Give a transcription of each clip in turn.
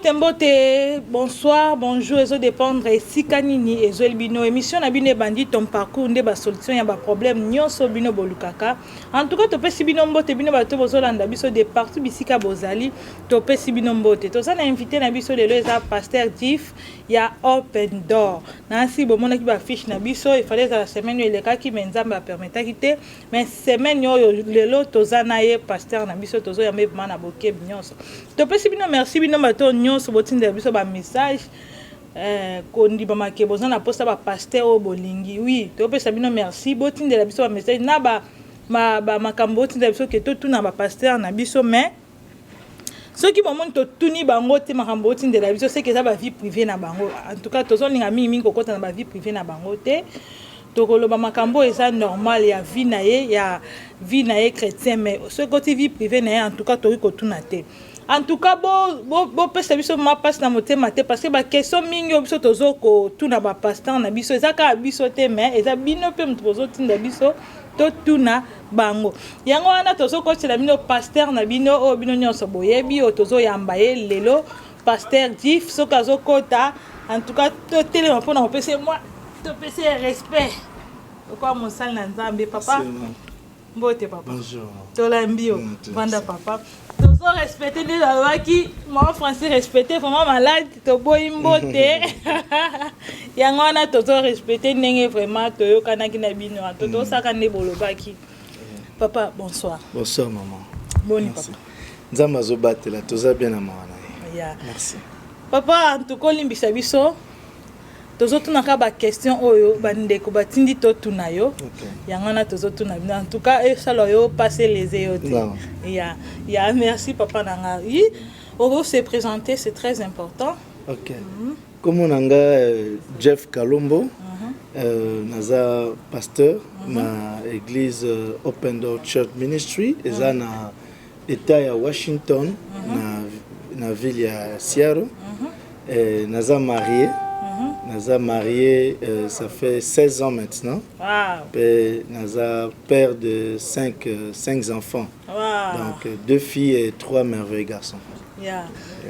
Mbote, bonsoir, bonjour, eso dépendre si kanini ezo elbino émission na bino bandi ton parcours nde ba solution ya ba problème nyonso bino bolukaka. En tout cas to pesi bino mbote bino ba to bozolanda biso de partout bisika bozali to pesi bino mbote. To ça na invité na biso lelo eza pasteur Jif ya Open Door. Na si bomona ki ba fiche na biso il fallait la semaine eleka ki menzamba permettre kité mais semaine yo lelo to zana ye pasteur na biso to zo ya mebma na boke nyonso. To pesi bino merci bino bato nyonso botinde biso ba message kondi ba makebo na posta ba pasteur o bolingi oui to pesa bino merci botinde la biso ba message na ba makambo tinde biso ke to tuna ba pasteur na biso mais ceux qui moment to tuni bango te makambo tinde la biso c'est que ça ba vie privée na bango en tout cas to zo linga mingi kokota na ba vie privée na bango te to koloba makambo eza normal ya vie na ye chrétien mais ce côté vie privée na ye en tout cas to ko tuna te. En tout cas, bon pesa biso ma passe na motema te parce que ba question mingi biso tozo ko tuna ba pasteur na biso ezaka biso te mais eza bino pe mtozo tinda biso to tuna bango. Yango wana tozo ko tela bino pasteur na bino o bino nyonso boyebi o tozo yamba ye lelo pasteur Jif soka zo kota en tout cas to tele ma pona opese moi to pese respect. Quoi mon sal na nzambe papa. Mbote papa. Bonjour. Tolambio vanda papa. Tozo respecter de la loi qui moi français respecter vraiment malade to boy mbote. Yango na tozo respecter ndenge vraiment to yokana ki na bino to saka ne bolobaki. Papa bonsoir. Bonsoir maman. Boni papa. Nzamba zo batela toza bien na mawana. Yeah. Merci. Papa en tout cas limbisa biso tozo tuna ka ba question oyo bandeko batindi to tuna yo yango na tozo tuna en tout cas et ça yo passer les yote ya merci papa nanga on se présenter c'est très important. OK. Comme on anga Jeff Kalombo naza pasteur na église Open Door Church Ministry eza na état ya Washington na ville ya Seattle naza marié, ça fait 16 ans maintenant. Wow. Naza père de 5 enfants. Wow. Donc 2 filles et 3 merveilleux garçons. Yeah.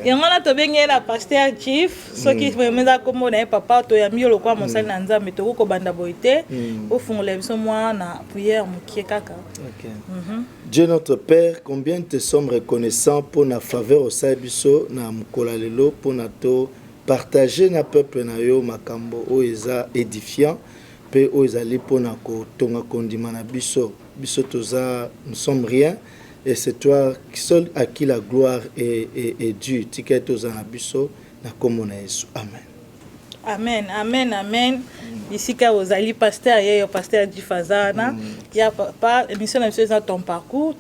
Et on a tobengé la pasteur Jif, ce qui me met comme on papa to ya miolo kwa mosali na nzambe to ko banda boité au fond la biso moi na prière mukie kaka. OK. Dieu notre Père, combien te sommes reconnaissants pour la faveur au sabiso na mukola lelo pour nato partager na peuple na yo makambo o eza édifiant pe o ezali pona ko tonga kondima na biso toza nous sommes rien et c'est toi seul à qui la gloire est due tika toza na biso na kombo na Yesu amen. Amen amen amen. Bisika ozali pasteur yo pasteur Jifazana ya papa émission na biso eza ton parcours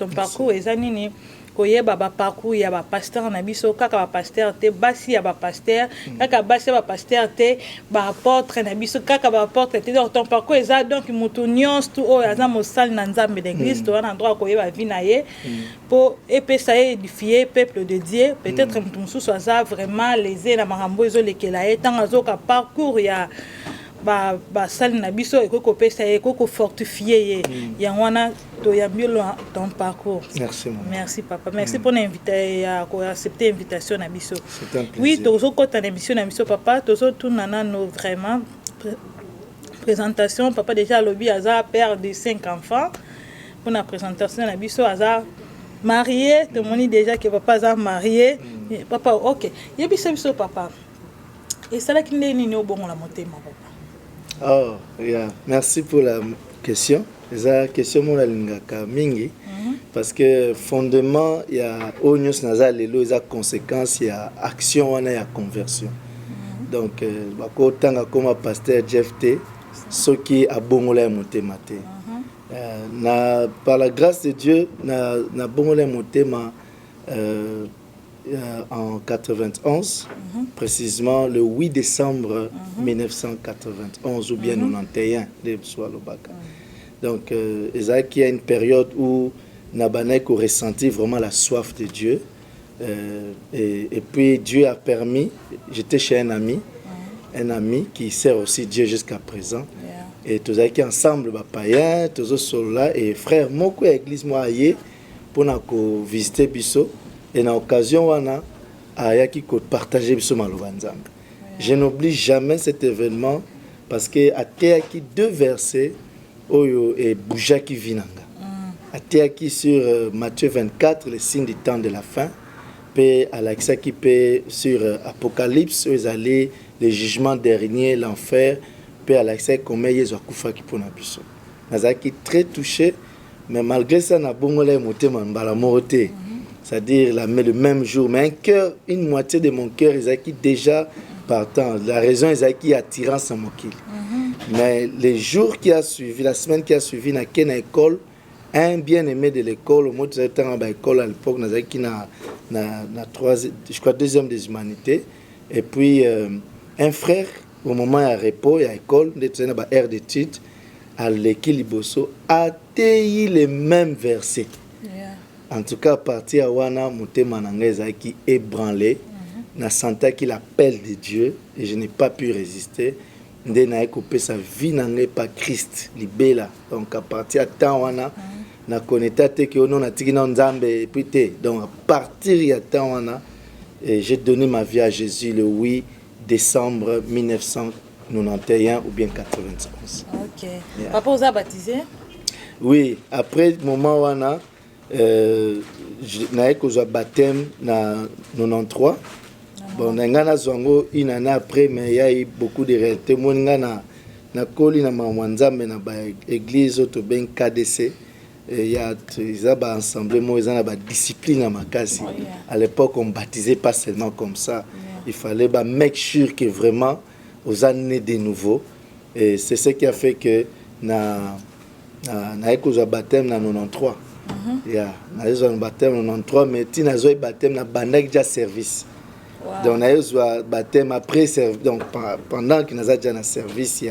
eza nini koyeba ba parcours ya ba pasteur na biso kaka ba pasteur te basi ya ba pasteur kaka basi ya ba pasteur te ba apôtre na biso kaka ba apôtre te donc ton parcours eza donc mutu nyonso tu o aza mosali na nzambe d'église to na droit koyeba vie na ye pour epesa ye édifier peuple de Dieu peut-être mutu mususu aza vraiment lésé na makambo ezo lekela ye tanga zoka parcours ya ba sali na biso ekoko pesa ye ekoko fortifier ye yango wana to ya miolo ton parcours. Merci maman. Merci papa. Merci pour l'invitation à accepter l'invitation na biso. C'est un plaisir. Oui, tozo kota na émission na biso papa, tozo tunana no vraiment présentation papa déjà lobby aza père de 5 enfants. Pour la présentation na biso aza marié, tout le monde dit déjà que papa aza marié. Papa OK. Yebisa biso papa. Et ça là qui n'est ni au bon la motema papa. Oh, yeah. Merci pour la question. La question mon la lingaka mingi parce que fondement il y a onyos naza lelo eza conséquence il y a action wana ya conversion. Donc bako tanga comme pasteur Jeff T soki abongola motema te. Na par la grâce de Dieu na bongola motema en 91, précisément le 8 décembre 1991 ou bien 91 de Swalobaka. Donc, il y a une période où Nabanek a ressenti vraiment la soif de Dieu. Et puis Dieu a permis, j'étais chez un ami qui sert aussi Dieu jusqu'à présent. Et tous qui ensemble, païens, tous là et frère, moi, l'église, moi, pour visiter Bisso. Et dans l'occasion, ayaki partager biso maloba nzambe. Je n'oublie jamais cet événement parce que ateyaki 2 versets oyo et boujaki vinanga. Ateyaki sur Matthieu 24 le signe du temps de la fin. Pe alakisaki pe sur Apocalypse oyo ezali le jugement dernier, l'enfer. Pe alakisaki comment Yesu akufaki mpona biso. Nazalaki très touché, mais malgré ça na bongola motema mbala moko te. C'est-à-dire le même jour, mais un cœur, une moitié de mon cœur ezalaki déjà partant. La raison ezalaki attirant sa mokili. Mais les jours qui a suivi, la semaine qui a suivi, na kena école, un bien-aimé de l'école, au moins tu étais en école à l'époque, nazalaki na troisième, je crois deuxième des humanités, et puis un frère au moment à repos à l'école, tu étais aire d'études, à l'équiliboso, a tei les mêmes versets. En tout cas, à partir de Wana, motema nanga ezalaki ébranlé. Na senti qu'il appel de Dieu et je n'ai pas pu résister. Nde na coupé sa vie nanga par Christ libela. Donc à partir de temps wana na connecté que on a tiki na nzambe et puis donc à partir de temps wana j'ai donné ma vie à Jésus le 8 décembre 1991 ou bien 91. OK. Yeah. Papa vous a baptisé? Oui, après moment wana na eu baptême na 93. Bon, na zongo une année après, mais il y a eu beaucoup de réalités. Moi, na koli na mwanzambe na ba église auto ben KDC. Il y a ba ensemble, moi ils ont ba discipline à makasi. À l'époque, on baptisait pas seulement comme ça. Il fallait ba make sure que vraiment aux années de nouveau. Et c'est ce qui a fait que na eu baptême na 93. Yeah, na eu baptême na 93, mais tina zo baptême na bandak déjà service. Wow. Donc, on a eu un baptême après, donc pendant que nous avons déjà un service,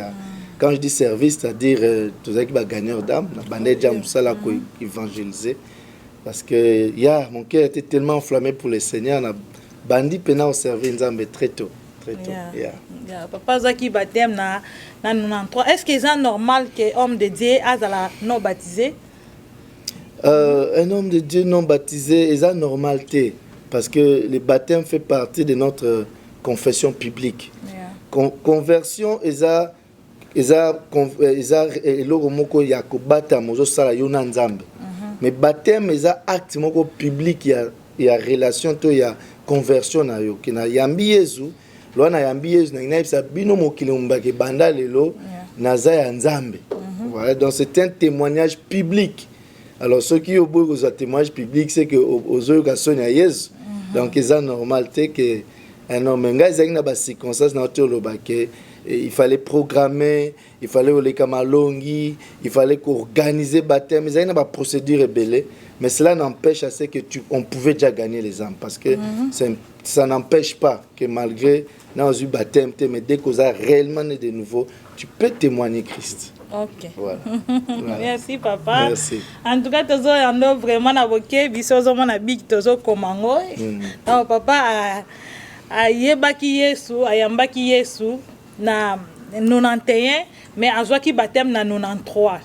quand je dis service, c'est-à-dire tous ceux qui sont gagneurs d'âme, nous avons déjà évangélisé. Parce que mon cœur était tellement enflammé pour le Seigneur, nous avons pendant servir Nzambe très tôt. Très tôt. Papa Zaki baptême na 93. Est-ce que c'est normal qu'un homme de Dieu a non baptisé? Un homme de Dieu non baptisé, c'est normalité. Parce que le baptême fait partie de notre confession publique. Conversion, mais baptême, c'est acte public, il y a relation, il y a conversion. Il y a yambi Yesu, loana yambi Yesu, na isa bino mokilumba ke banda lelo, naza ya nzambe. Voilà, donc c'est un témoignage public. Alors ceux qui ont besoin de témoignage public, c'est que aux autres personnes à Yesu. Donc c'est normal que un homme il circonstances il fallait programmer, il fallait les kamalongi, il fallait organiser baptême, il y a une procédure rebelle, mais cela n'empêche à ce que on pouvait déjà gagner les âmes parce que ça n'empêche pas que malgré dans un baptême, mais dès qu'on a réellement né de nouveau, tu peux témoigner Christ. Ok. Voilà. Merci papa. Merci. En tout cas, tozo yando vraiment avoqué bisozo mona big tozo komango. Donc papa a yebaki Yesu, ayambaki Yesu na 91 mais azwaki baptême na 93.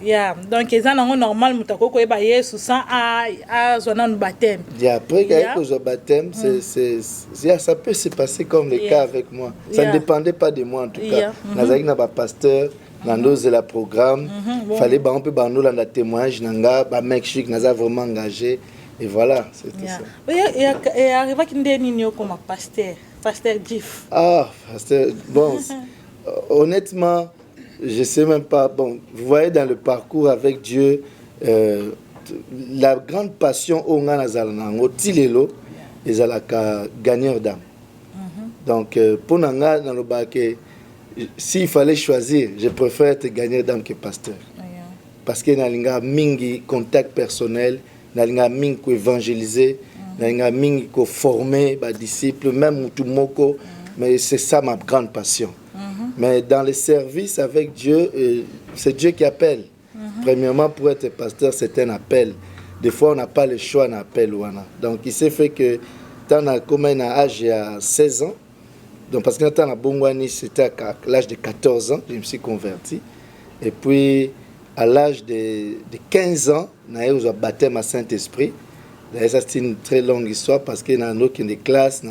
Yeah, donc c'est normal mutako ko yeba Yesu sans a zona no baptême. Et après que je baptême, ça peut se passer comme le cas avec moi. Ça ne dépendait pas de moi en tout cas. Nazaki na ba pasteur Nando c'est le programme, fallait un peu bando dans la témoignage nanga ba mec chic naza vraiment engagé et voilà, c'était ça. Et arriva kindeni nyo comme pasteur Gif. Ah, pasteur bon honnêtement, je sais même pas bon, vous voyez dans le parcours avec Dieu la grande passion au nga nazala nango tilelo ezalaka gagneur d'âme. Donc pour nanga dans le baké s'il fallait choisir, je préfère être gagneur d'âme que pasteur. Parce que nalinga mingi contact personnel, nalinga mingi ko évangéliser, nalinga mingi ko former ba disciples, même mutumoko, mais c'est ça ma grande passion. Mais dans le service avec Dieu, c'est Dieu qui appelle. Premièrement, pour être pasteur, c'est un appel. Des fois, on n'a pas le choix, on appelle. Donc, il s'est fait que, tant comme un âge à 16 ans, donc, parce que dans Bongwani, c'était à l'âge de 14 ans, je me suis converti. Et puis, à l'âge de 15 ans, j'ai eu un baptême à Saint-Esprit. D'ailleurs, ça c'est une très longue histoire parce que dans nos classes,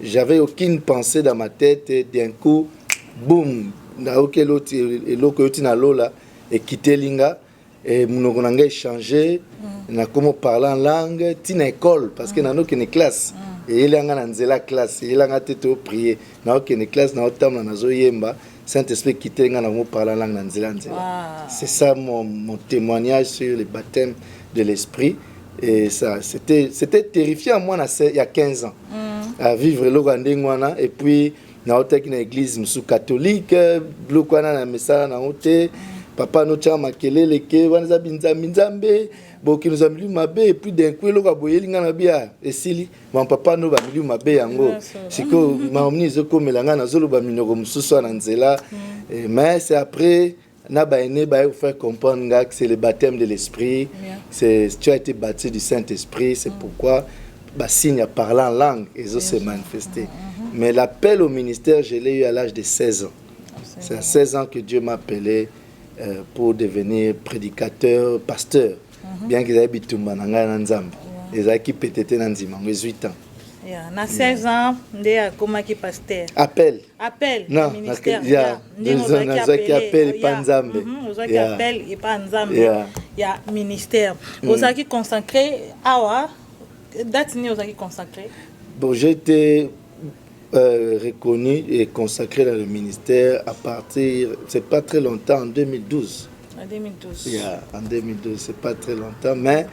j'avais aucune pensée dans ma tête et d'un coup, boum, et quitté Linga et mon a échangé, on a comment parler en langue, tina école parce que dans nos classes, et il y a la classe, il y a été prier, dans nos classes, dans nos yemba. Saint-Esprit quitté dans mon parler en langue. C'est ça mon témoignage sur le baptême de l'esprit. Et ça, c'était terrifiant, moi, il y a 15 ans, à vivre le Rwanda. Et puis, dans l'église catholique, papa nous a makelé les quais, nous a mis mabe, et puis d'un coup, et si mon papa nous a mis mabe, mais c'est après. Faire comprendre que c'est le baptême de l'esprit, tu as été baptisé du Saint-Esprit, c'est pourquoi signe à parler en langue et ça s'est manifesté. Mais l'appel au ministère, je l'ai eu à l'âge de 16 ans. C'est à 16 ans que Dieu m'a appelé pour devenir prédicateur, pasteur. Bien qu'ils aient habité au Nzambe. Ils ont peut-être dans 18 ans. Na 16 ans, ndé a comment qui pasteur. Appel. Non, ministère. Appel et pas Nzambe. Appel et pas Nzambe. Il y a ministère. Vous avez consacré à date ni vous avez consacré. Bon, j'ai été reconnu et consacré dans le ministère à partir, c'est pas très longtemps, en 2012. En 2012. En 2012, c'est pas très longtemps, mais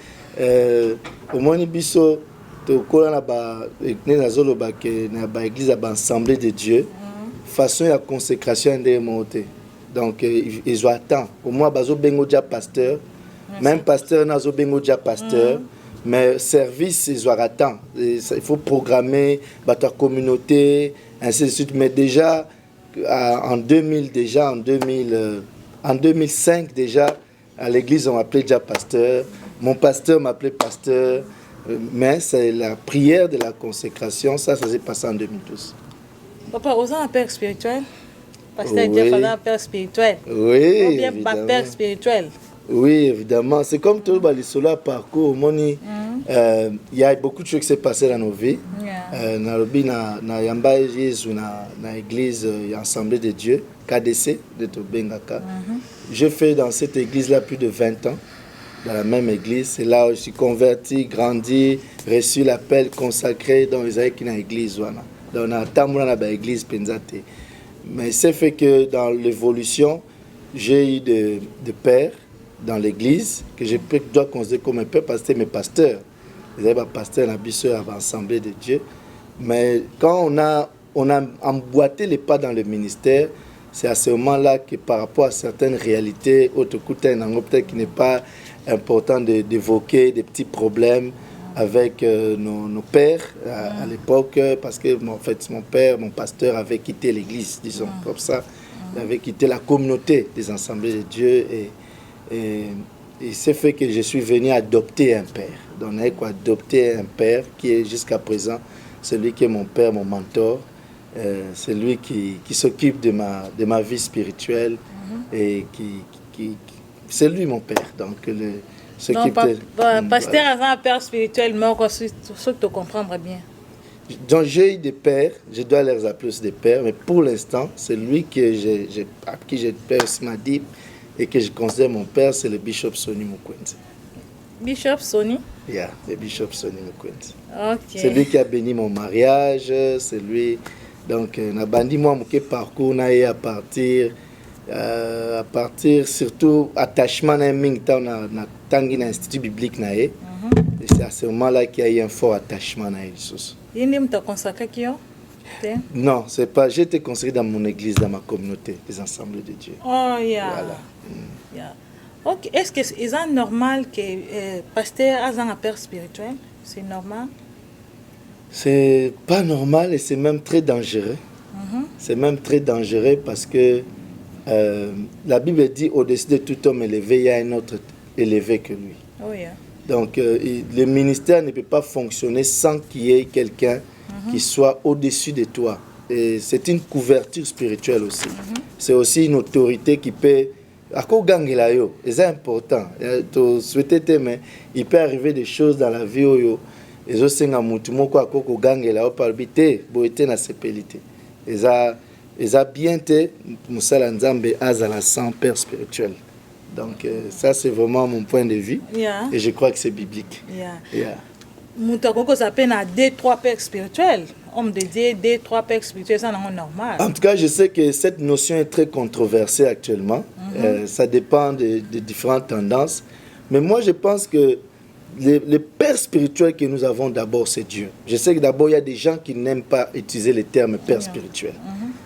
au moins Ibiso l'église a assemblée de Dieu façon la consécration des mots. Donc ils ont attend au moins bazo bengo déjà pasteur, même pasteur nazo bengo déjà pasteur, mais service ils ont attend. Il faut programmer ta communauté ainsi de suite, mais déjà en 2005 déjà à l'église on m'appelait déjà pasteur, mon pasteur m'appelait pasteur. Mais c'est la prière de la consécration, ça s'est passé en 2012. Papa, vous avez un père spirituel? Pasteur Dieu a un père spirituel. Oui, ou bien pas père spirituel. Oui, évidemment. C'est comme tout le solar parcours. Il y a beaucoup de choses qui s'est passé dans nos vies. Dans l'église Assemblée de Dieu, KDC, de Tobengaka. J'ai fait dans cette église-là plus de 20 ans. Dans la même église, c'est là où je suis converti, grandi, reçu l'appel consacré dans les qui dans l'église. Donc, on a dans l'église Penzate. Mais c'est fait que dans l'évolution, j'ai eu des pères dans l'église que je dois considérer comme un père parce que c'est mes pasteurs. Ils avaient un pasteur, un bisseur à l'Assemblée de Dieu. Mais quand on a emboîté les pas dans le ministère, c'est à ce moment-là que par rapport à certaines réalités, peut-être qui n'est pas important d'évoquer des petits problèmes avec nos pères à l'époque, parce que en fait, mon pasteur avait quitté l'église, disons comme ça, il avait quitté la communauté des assemblées de Dieu et c'est fait que je suis venu adopter un père. Donc, on a adopté un père qui est jusqu'à présent celui qui est mon père, mon mentor. C'est lui qui s'occupe de ma vie spirituelle et qui c'est lui mon père. Donc, pasteur a un père spirituel, mais ce que tu comprendre bien. Donc, j'ai eu des pères, je dois leur appeler aussi des pères, mais pour l'instant, c'est lui à qui j'ai père aussi m'a dit et que je considère mon père, c'est le bishop Sonny Mukwenzi. Bishop Sonny? Yeah, le bishop Sonny Mukwenzi. Okay. C'est lui qui a béni mon mariage, c'est lui. Donc, na bandi moi mon parcours na à partir surtout attachement na mingta na tangi na institut biblique na et c'est à ce moment-là qu'il y a eu un fort attachement na Jesus. Yindi mta consacré qui yo? Non, c'est pas. J'ai été consacré dans mon église, dans ma communauté, les assemblées de Dieu. Oh yeah. Voilà. Yeah. Ok. Est-ce que c'est normal que pasteur a un père spirituel? C'est normal? C'est pas normal et c'est même très dangereux. C'est même très dangereux parce que la Bible dit au-dessus de tout homme élevé, il y a un autre élevé que lui. Oh yeah. Donc le ministère ne peut pas fonctionner sans qu'il y ait quelqu'un qui soit au-dessus de toi. Et c'est une couverture spirituelle aussi. C'est aussi une autorité qui peut akogangela yo c'est important to souhaiter mais il peut arriver des choses dans la vie oyo ezosenga mutu moko akogangela yo palbité boete na sepelité eza bien te musala nzambe azala sans père spirituel. Donc ça c'est vraiment mon point de vue et je crois que c'est biblique. Mutu akoko s'appelle na 2-3 pères spirituels. Homme de Dieu, 2-3 pères spirituels, ça n'est normal. En tout cas, je sais que cette notion est très controversée actuellement. Ça dépend de différentes tendances. Mais moi, je pense que les pères spirituels que nous avons d'abord, c'est Dieu. Je sais que d'abord, il y a des gens qui n'aiment pas utiliser le terme père spirituel.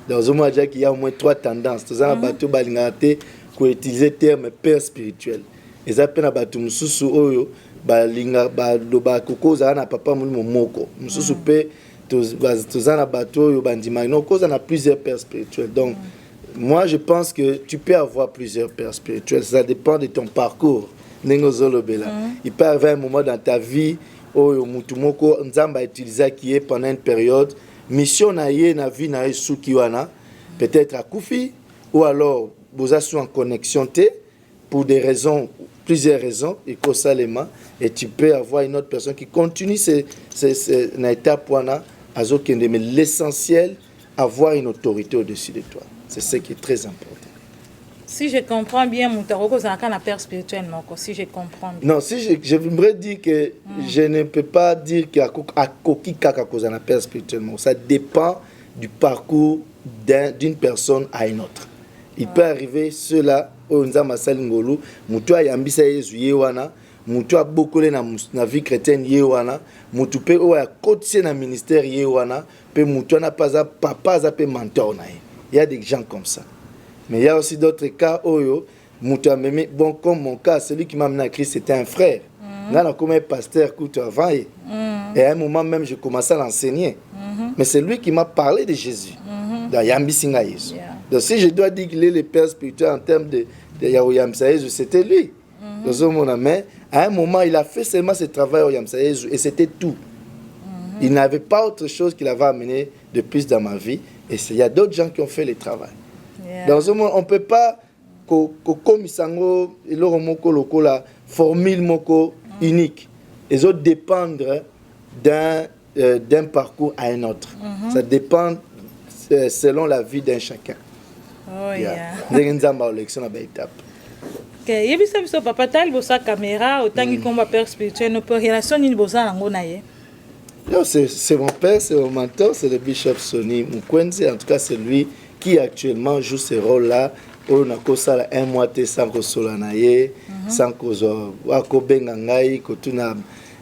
Dans le monde, il y a au moins 3 tendances. Tous les bateaux balingate qui utilisent le terme père spirituel. Et ça peine à bateau mususu oyo balinga ba koko za na papa moko mususu pe tozana bateau yo bandima non cause on a plusieurs pères spirituels. Donc moi je pense que tu peux avoir plusieurs pères spirituels, ça dépend de ton parcours. Il peut arriver un moment dans ta vie où mutu moko nzamba utiliser qui est pendant une période mission na ye na vie na yesu ki wana peut-être à Koufi ou alors boza sont en connexion té pour des raisons, plusieurs raisons et tu peux avoir une autre personne qui continue cette étape wana azokende, mais l'essentiel avoir une autorité au-dessus de toi, c'est ce qui est très important. Si je comprends bien, Moutaroko, c'est un père spirituel, si je comprends bien. Non, si je voudrais dire que je ne peux pas dire qu'il y a un père spirituellement. Ça dépend du parcours d'une personne à une autre. Il peut arriver cela au Nzamba Salingolu, Moutoua Yambisa Yezuyewana, Moutoua Bokole na vie chrétienne Yewana, Moutoupe Oya Kotse na ministère Yewana, Pe Moutoua na pas papa za pe mentor na. Il y a des gens comme ça. Mais il y a aussi d'autres cas où Moutoua Meme, bon comme mon cas, celui qui m'a amené à Christ c'était un frère. Là, comme un pasteur coûte avant. Et à un moment même, je commençais à l'enseigner. Mais c'est lui qui m'a parlé de Jésus. Dans Yambi Singa Yesu. Donc si je dois dire qu'il est le père spirituel en termes de Yamsa Yesu, c'était lui. Mais à un moment, il a fait seulement ce travail au Yamsa Yesu et c'était tout. Il n'avait pas autre chose qu'il avait amené de plus dans ma vie. Et il y a d'autres gens qui ont fait le travail. Dans ce monde, on ne peut pas comme Isango, la formule moko unique. Les autres dépendent d'un parcours à un autre. Ça dépend selon la vie d'un chacun. Oh yeah. Okay, papa tal bosa caméra autant que combat père spirituel no relation ni bosa ngo na ye. Non, c'est mon père, c'est mon mentor, c'est le bishop Sonny Mukwenzi. En tout cas, c'est lui qui actuellement joue ce rôle-là. On a kosa un mois sans ko solanaye, sans ko akobenga ngai ko tuna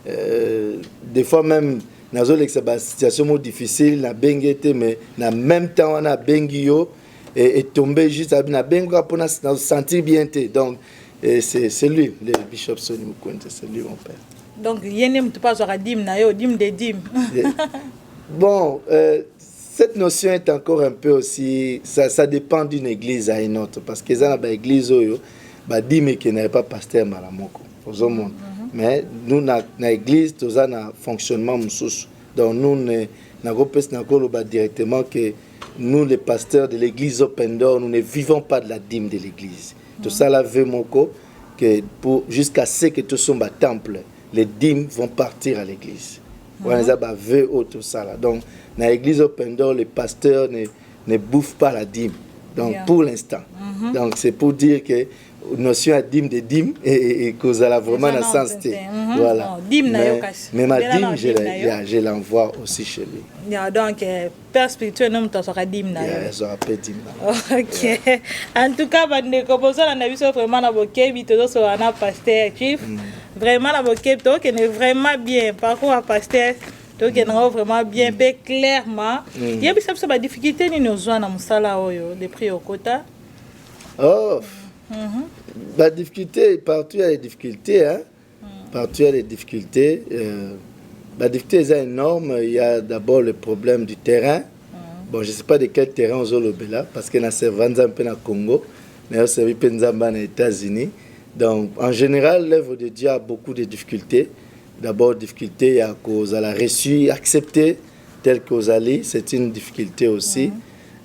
des fois même nazo l'ex situation difficile na bengete mais na même temps on a bengio et tombé juste na benga pour na sentir bien té. Donc c'est lui le bishop Sonny Mukwenzi, c'est lui mon père. Donc yenem tu pas aura dim na yo dim de dim. Bon cette notion est encore un peu aussi, ça dépend d'une église à une autre. Parce que dans l'église, il n'y a pas pasteur malamoko. Mais nous, dans l'église, nous avons un fonctionnement. Donc nous, nous directement que nous, les pasteurs de l'église Open Door, nous ne vivons pas de la dîme de l'église. Tout ça, là, que jusqu'à ce que tout soit temple, les dîmes vont partir à l'église. Donc, dans l'église Open Door, les pasteurs ne bouffent pas la dîme. Donc, pour l'instant. Donc, c'est pour dire que notion à dîme de dîme et que vous allez vraiment dans le sens. Voilà. Mais ma dîme, je l'envoie aussi chez lui. Donc, père spirituel, nous avons dîme. Ok. En tout cas, on a vraiment un pasteur chief. Vraiment, vraiment bien. Parcours à pasteur. Donc, il y a vraiment bien, clairement. Il y a des difficultés qui nous ont dans le prix au quota. Oh, la difficulté, partout il y a des difficultés. Hein? Partout il y a des difficultés. La difficulté est énorme. Il y a d'abord le problème du terrain. Bon, je ne sais pas de quel terrain on a là, parce qu'il y a un peu au Congo, mais il y a aux États-Unis. Donc, en général, l'œuvre de Dieu a beaucoup de difficultés. D'abord, difficulté à cause à la reçu, accepter tel qu'aux alliés, c'est une difficulté aussi.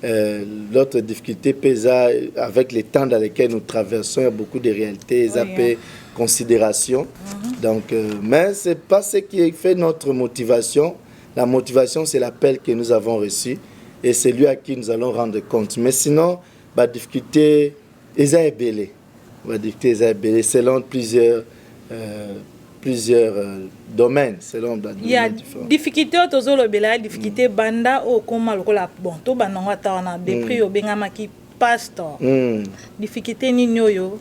l'autre difficulté pesa avec les temps dans lesquels nous traversons, il y a beaucoup de réalités, considération. Donc, mais ce n'est pas ce qui fait notre motivation. La motivation, c'est l'appel que nous avons reçu et c'est lui à qui nous allons rendre compte. Mais sinon, la difficulté est belle. La difficulté est belle selon plusieurs domaines, selon il y a difficulté autour de la difficulté banda au comment la bon to bananga tawana depuis au bengama qui pasteur difficulté ni nyoyo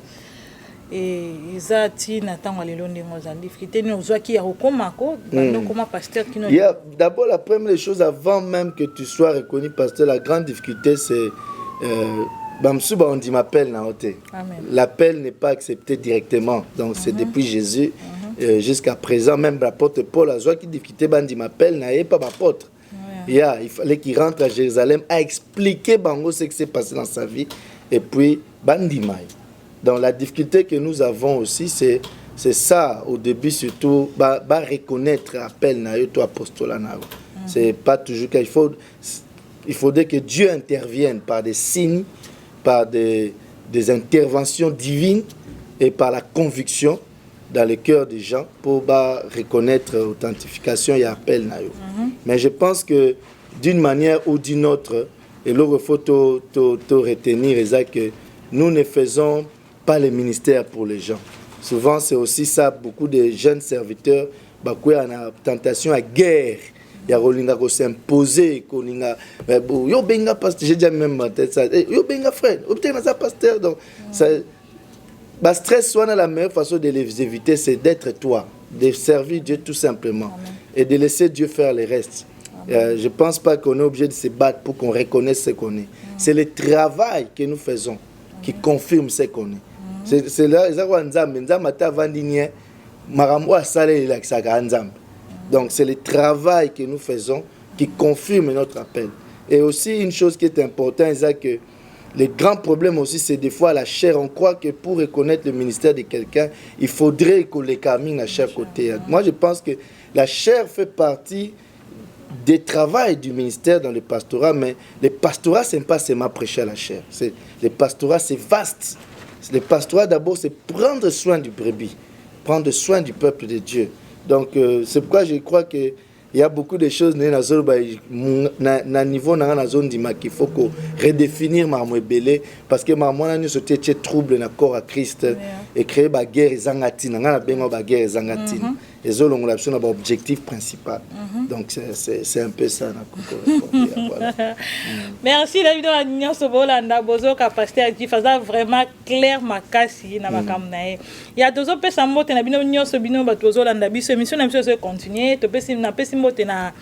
et izati na tango lelo ndingo za difficulté ni ozwa ki ya komako bando comment pasteur qui il y a d'abord la première chose avant même que tu sois reconnu pasteur, la grande difficulté c'est Bamsuba on dit m'appelle na ote. L'appel n'est pas accepté directement. Donc c'est depuis Jésus jusqu'à présent même l'apôtre Paul a joué qui difficulté bandi m'appelle na pas m'apôtre. Il fallait qu'il rentre à Jérusalem à expliquer bango ce qui s'est passé dans sa vie et puis bandi mai. Donc la difficulté que nous avons aussi c'est ça au début surtout reconnaître appel na yo to apostolat na. C'est pas toujours qu'il faudrait que Dieu intervienne par des signes, par des interventions divines et par la conviction dans le cœur des gens pour reconnaître l'authentification et l'appel. Mais je pense que d'une manière ou d'une autre, et là il faut retenir que nous ne faisons pas le ministère pour les gens. Souvent c'est aussi ça, beaucoup de jeunes serviteurs ont une tentation à guerre. Il y a Rolinga qui s'imposer, yo benga pasteur, j'ai déjà même en tête ça, yo benga frère, obtenir ça pasteur, donc ça, stress soit la meilleure façon de les éviter, c'est d'être toi, de servir Dieu tout simplement et de laisser Dieu faire le reste. Je pense pas qu'on est obligé de se battre pour qu'on reconnaisse ce qu'on est. C'est le travail que nous faisons qui confirme ce qu'on est. C'est là, donc c'est le travail que nous faisons qui confirme notre appel. Et aussi une chose qui est importante, c'est que le grand problème aussi, c'est des fois la chair. On croit que pour reconnaître le ministère de quelqu'un, il faudrait qu'on les camine à chaque côté. Moi, je pense que la chair fait partie des travaux du ministère dans le pastorat, mais le pastorat, ce n'est pas seulement prêcher à la chair. Le pastorat, c'est vaste. Le pastorat, d'abord, c'est prendre soin du brebis, prendre soin du peuple de Dieu. Donc, c'est pourquoi je crois qu'il y a beaucoup de choses dans le niveau de la zone qu'il faut redéfinir Marmouébélé parce que Marmouébélé nous sommes trouble dans le corps à Christ et créer la guerre et zangatine. On a besoin de la guerre et zangatine. Et ça, on a besoin d'un objectif principal. Donc, c'est un peu ça. Voilà. Merci, la vidéo de Sobolanda, Bozo, capacité qui faisait vraiment clair ma casse. Il y a deux autres personnes qui ont été Sobino, Batozo, Landabi, émission de continuer. Tu peux na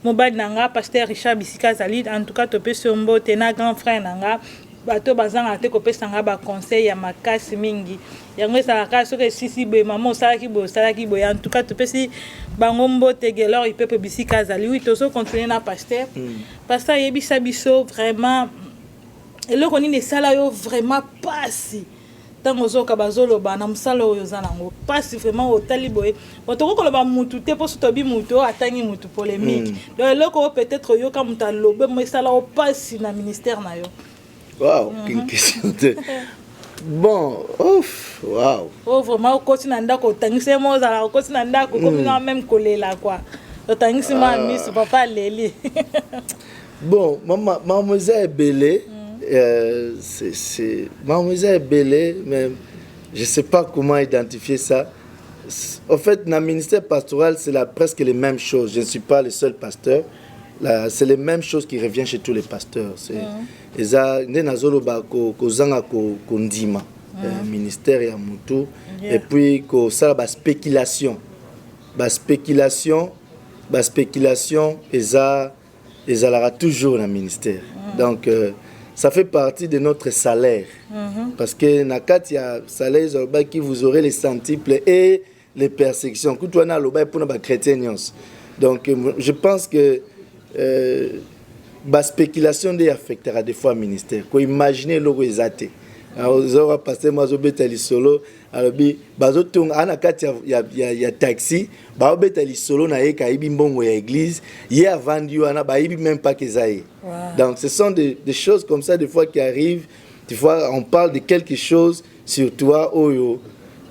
mobile nanga, pasteur Richard Bissika Zalid. En tout cas, tu peux sombo, tena grand frère nanga. Bato bazanga te kopesanga ba conseil ya makasi mingi yango esalaka soki esisi boye mama osalaki boye en tout cas topesi bango mbote gelor ipepe bisika azali oui tozo continuer na pasteur pasteur yebisa biso vraiment eloko nini esala yo vraiment pasi ntango ozoka bazoloba na mosala oyo oza nango pasi vraiment otali boye otoko koloba mutu te mpo sotobi mutu oyo atangi mutu polémique donc eloko oyo peut-être oyoka mutu alobe mo esala o pasi na ministère na yo. Waouh, quelle question de... Bon, ouf, waouh. Oh, vraiment, au quotidien, d'accord, t'as moi, au quotidien, d'accord, comme nous même collé là, quoi. T'as mis moi, miss, papa, Léli. Bon, mademoiselle Bélé, mademoiselle Bélé, mais je sais pas comment identifier ça. En fait, dans le ministère pastoral, c'est presque les mêmes choses. Je ne suis pas le seul pasteur. C'est les mêmes choses qui reviennent chez tous les pasteurs. Ministère ya mutu et puis ça la spéculation ezalaka toujours dans le ministère. Donc ça fait partie de notre salaire parce que nakati ya salaire qui vous aurez les centiples et les persécutions que toi na loba pour na chrétien. Donc je pense que la spéculation affectera des fois le ministère. Imaginez l'eau exaté. Ozo pasteur moi zo betali solo alobi bazo tonga ana kati ya taxi ba betali solo na ye kaibi mbongo ya église ye avandi wana ba ibi même pas kezaye. Donc ce sont des choses comme ça des fois qui arrivent. Des fois on parle de quelque chose sur toi oyo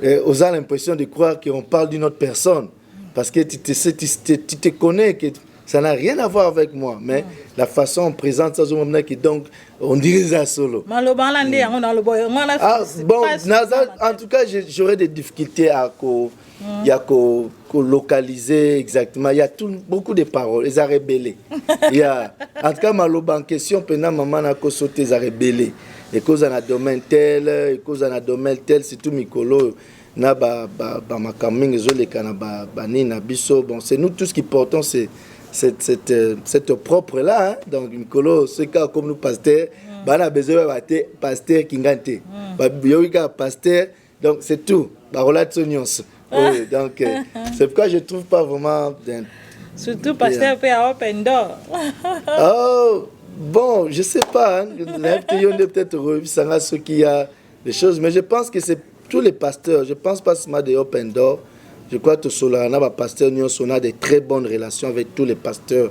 on a l'impression de croire qu'on parle d'une autre personne parce que tu te connais que ça n'a rien à voir avec moi, mais la façon on présente ça, donc on dirait ça solo. Bon, en tout cas, j'aurais des difficultés à localiser exactement. Il y a beaucoup de paroles, ils ont rébellé. En tout cas, Maloba en question, pendant maman a sauté, ils ont rébellé. Et cause en a domaine tel, et cause en a domaine tel, c'est tout Mikolo. Na ba makaming zole kana ba nina biso. Bon, c'est nous tous qui portons cette propre là, hein? Donc Mikolo, ce cas comme nous pasteurs, on a besoin de pasteur Kingante, pasteur, donc c'est tout. Donc c'est pourquoi je trouve pas vraiment. Surtout pasteur peut avoir open door. Oh bon, je sais pas. Peut-être ceux qui a des choses, mais je pense que c'est tous les pasteurs. Je pense pas seulement des open door. Je crois que Solana, pasteur, on a de très bonnes relations avec tous les pasteurs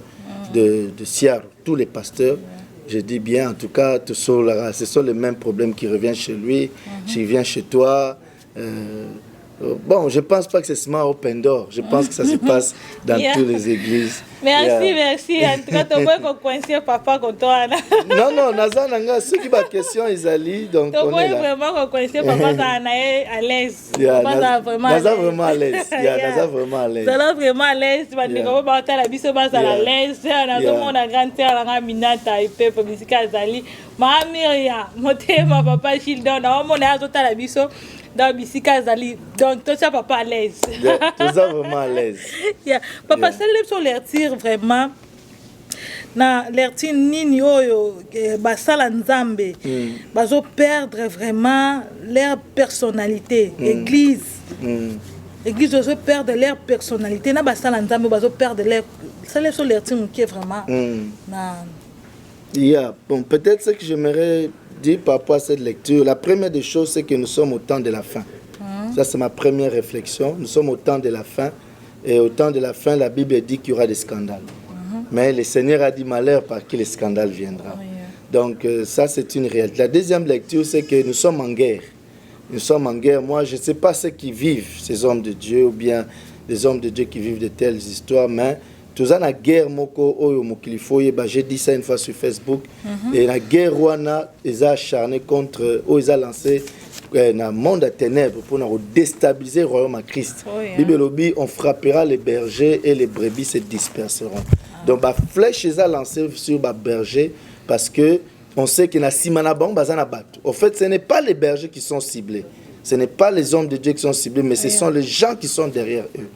de Siar, tous les pasteurs. Je dis bien, en tout cas, ce sont les mêmes problèmes qui reviennent chez lui, qui viennent chez toi. Bon, je ne pense pas que c'est seulement open door. Je pense que ça se passe dans toutes les églises. Merci. En tout cas, tu peux coincer papa comme toi. Non, Nazananga, ceux qui ont des questions, ils allient. Donc, on est là. Vraiment coincer papa, ça à l'aise. Nazan vraiment à l'aise. Nazan vraiment à l'aise. Ça vraiment à l'aise. Tu vas dire, on la biso, à l'aise. On a vraiment une grande sœur, on a Minata, et Pepe, musique à Zali. Ma Myria, ma papa, Childon, on a tout à la biso. Dans Bissika Zali, donc tout ça papa à l'aise. Tout ça vraiment à l'aise. Papa, c'est les sur les tirs vraiment. Na les tirs nini oyo basala nzambe. Bazo perdre vraiment leur personnalité. Église. Église doit perdre leur personnalité. Na basala nzambe bazo perdre leur. C'est les sur les tirs qui est vraiment. Bon, peut-être ce que j'aimerais dire par rapport à cette lecture, la première des choses, c'est que nous sommes au temps de la fin. Ça, c'est ma première réflexion. Nous sommes au temps de la fin. Et au temps de la fin, la Bible dit qu'il y aura des scandales. Mais le Seigneur a dit malheur par qui le scandale viendra. Donc, ça, c'est une réalité. La deuxième lecture, c'est que nous sommes en guerre. Nous sommes en guerre. Moi, je ne sais pas ceux qui vivent, ces hommes de Dieu, ou bien des hommes de Dieu qui vivent de telles histoires, mais tout ça, la guerre, j'ai dit ça une fois sur Facebook, et la guerre, ils ont acharné contre, ils ont lancé un monde à ténèbres pour déstabiliser le royaume à Christ. Bible dit, on frappera les bergers et les brebis se disperseront. Donc, la flèche, ils ont lancé sur les bergers parce que on sait qu'il y a Simana Bon, en fait, ce n'est pas les bergers qui sont ciblés, ce n'est pas les hommes de Dieu qui sont ciblés, mais ce sont les gens qui sont derrière eux.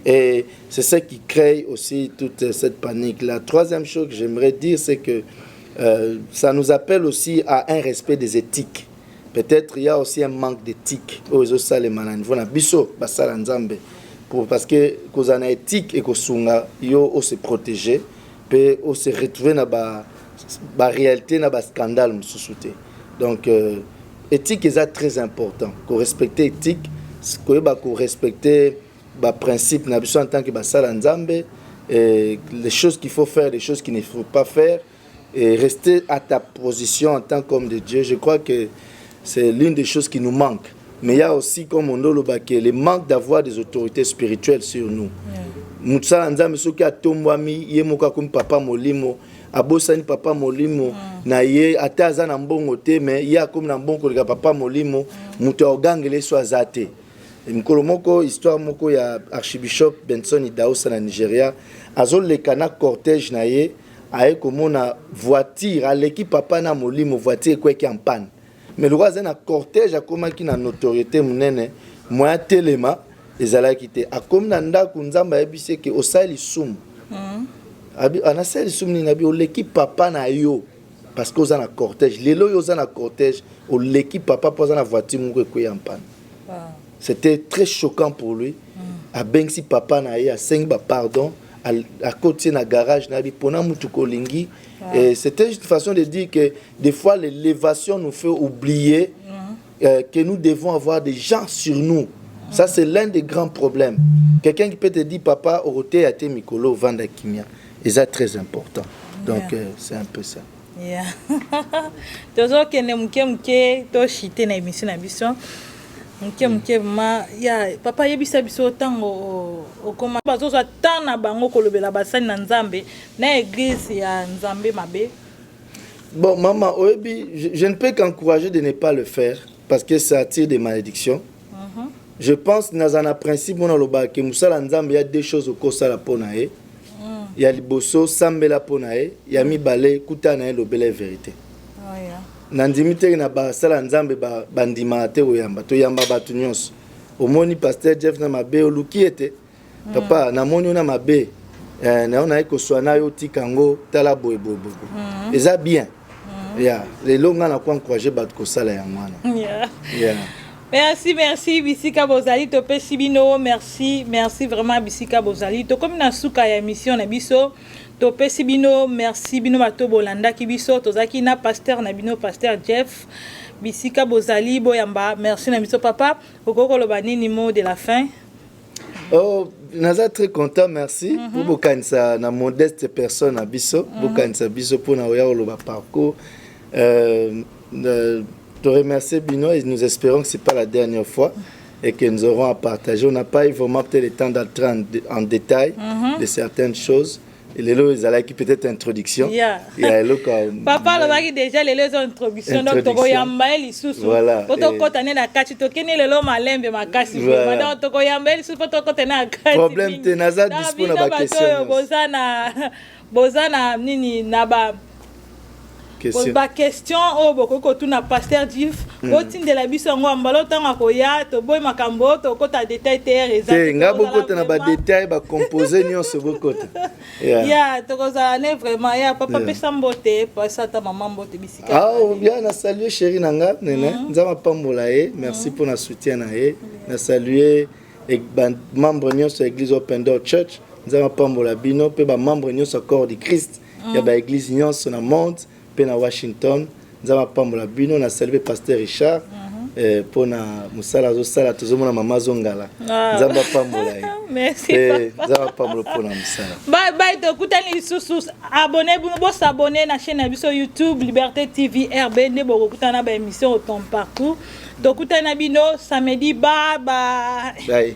Et c'est ça qui crée aussi toute cette panique. La troisième chose que j'aimerais dire, c'est que ça nous appelle aussi à un respect des éthiques. Peut-être il y a aussi un manque d'éthique. Parce que quand on a éthique et qu'on se protéger, puis on se retrouver dans la réalité, dans le scandale. Donc, éthique est très important. Qu'on respecte l'éthique, qu'on respecte les principes en tant que Nzambe, les choses qu'il faut faire, les choses qu'il ne faut pas faire, et rester à ta position en tant qu'homme de Dieu. Je crois que c'est l'une des choses qui nous manque. Mais il y a aussi, comme on dit, le manque d'avoir des autorités spirituelles sur nous. Moussa Nzambe, ceux qui a tombé, yemoka comme papa molimo, abosani papa molimo, na ye ataza na mbongo te, mais ya comme na mbongo le papa molimo, muto ogangele so azate. Mkolo moko histoire moko ya archibishop Benson Idaosa na Nigeria, azoleka na cortège na ye, aye komona voiture aleki papa na molimo voiture kweki en panne. Mais le roi a un cortège à comment qui na notoriété munene, moya telema ezalaki te. Akom na ndako nzamba yebise ke osali sum. Abi anasali sum ni nabi oleki papa na yo parce que oza na cortège. Lelo yo oza na cortège, oleki papa poza na voiture moko kweki en panne. C'était très choquant pour lui. A bengsi papa na ye a sengi ba pardon à côté na garage na bi pona mutu kolingi. Et c'était une façon de dire que des fois l'élévation nous fait oublier que nous devons avoir des gens sur nous. Ça, c'est l'un des grands problèmes. Quelqu'un qui peut te dire, papa, Orote a été Mikolo, Vanda Kimia. Et ça, très important. Donc, c'est un peu ça. Yeah. Toujours que nous to chité na émission na biso. Mke ma ya papa yebisa biso tango okoma bazo za tana bango kolobela basani na Nzambe na église ya Nzambe mabe. Bon, maman, je ne peux qu'encourager de ne pas le faire parce que ça attire des malédictions. Je pense que dans un principe, on a le bas que Moussala Nzambe, il y a deux choses au Kosala Ponae. Il y a Liboso, Sambela Ponae, il y a Mibale, Koutanae, le bel vérité. Nandimite na ba sala Nzambe bandima te oyamba to yamba batu nyonso. Omoni pasteur Jeff na mabe oluki ete. Papa na moni na mabe. Na ona eko swana yo tikango tala boy. Eza bien. Yeah, les longa na kwa encourager bat ko sala ya mwana. Yeah. Merci Bisika Bozali to pesibino, merci vraiment Bisika Bozali to comme na suka ya émission na biso to pesibino, merci bino bato bolanda ki biso to zaki na pasteur na bino pasteur Jeff Bisika Bozali boyamba, merci na biso papa okoko loba nini mot de la fin. Oh, naza très content, merci pour bokanisa na modeste personne à biso, bokanisa biso pour na oya loba parcours te remercier Bino et nous espérons que ce n'est pas la dernière fois et que nous aurons à partager. On n'a pas eu vraiment peut-être le temps d'entrer en détail de certaines choses. Et les lots, ils allaient qui peut-être introduction. Papa, le mari déjà les lots introduction. Donc, tu vas y emballer sous. Voilà. Pour te côtoyer na kachi, tu connais les lots malembe ma kachi. Madame, tu vas y emballer sous pour te côtoyer na kachi. Problème, tu n'as pas disponible à question. Bozana nini naba. Ba question o boko tu na pasteur Dif botine de la biso ngo ambalo tanga ko ya to boy makambo to ko ta détail terre exact nga boko na ba détail ba composer nyonso boko ya to ko za ne vraiment ya papa pesa mbote pesa ta maman mbote bisika bien na saluer chérie nanga nene nzama pambola merci pour na soutien na na saluer et membre nyonso église Open Door Church nzama pambola bino pe ba membre nyonso corps du Christ ya ba église nyonso na monde à Washington, nous avons pambola bino na salué pasteur Richard pour na musala zo sala tozo mona mama zongala. Nous avons pambola. Merci papa. Nous avons pambola pour na musala. Bye to kutani sous abonnez-vous bo s'abonner na chaîne na YouTube Liberté TV RBN bo kutana ba émission au temps partout. To kutana bino samedi bye.